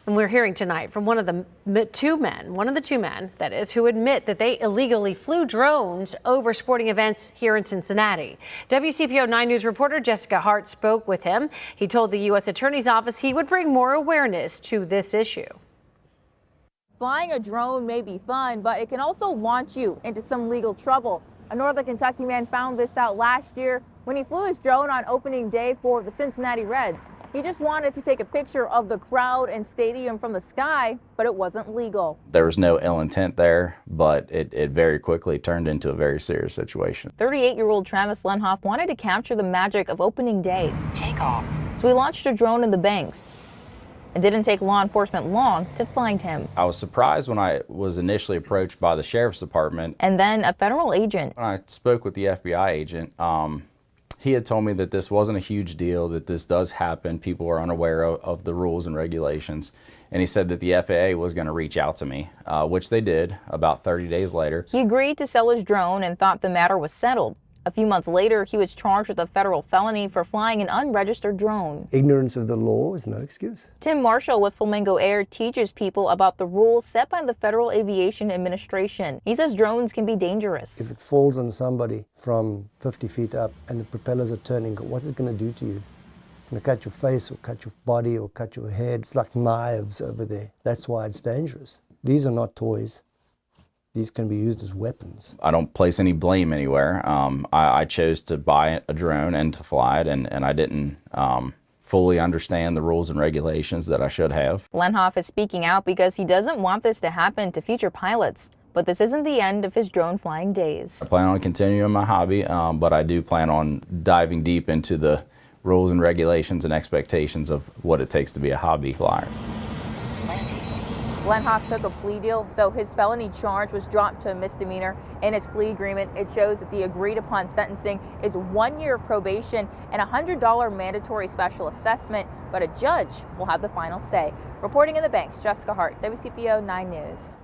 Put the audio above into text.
And we're hearing tonight from one of the two men, that is, who admit that they illegally flew drones over sporting events here in Cincinnati. WCPO 9 News reporter Jessica Hart spoke with him. He told the U.S. Attorney's Office he would bring more awareness to this issue. Flying a drone may be fun, but it can also launch you into some legal trouble. A Northern Kentucky man found this out last year when he flew his drone on opening day for the Cincinnati Reds. He just wanted to take a picture of the crowd and stadium from the sky, but it wasn't legal. There was no ill intent there, but it very quickly turned into a very serious situation. 38-year-old Travis Lenhoff wanted to capture the magic of opening day. Take off. So he launched a drone in the banks. It didn't take law enforcement long to find him. I was surprised when I was initially approached by the sheriff's department. And then a federal agent. When I spoke with the FBI agent, he had told me that this wasn't a huge deal, that this does happen. People are unaware of the rules and regulations. And he said that the FAA was going to reach out to me, which they did about 30 days later. He agreed to sell his drone and thought the matter was settled. A few months later, he was charged with a federal felony for flying an unregistered drone. Ignorance of the law is no excuse. Tim Marshall with Flamingo Air teaches people about the rules set by the Federal Aviation Administration. He says drones can be dangerous. If it falls on somebody from 50 feet up and the propellers are turning, what's it going to do to you? It's going to cut your face or cut your body or cut your head. It's like knives over there. That's why it's dangerous. These are not toys. These can be used as weapons. I don't place any blame anywhere. I chose to buy a drone and to fly it, and I didn't fully understand the rules and regulations that I should have. Lenhoff is speaking out because he doesn't want this to happen to future pilots. But this isn't the end of his drone flying days. I plan on continuing my hobby, but I do plan on diving deep into the rules and regulations and expectations of what it takes to be a hobby flyer. Lenhoff took a plea deal, so his felony charge was dropped to a misdemeanor. In his plea agreement, it shows that the agreed upon sentencing is 1 year of probation and a $100 mandatory special assessment, but a judge will have the final say. Reporting in the banks, Jessica Hart, WCPO 9 News.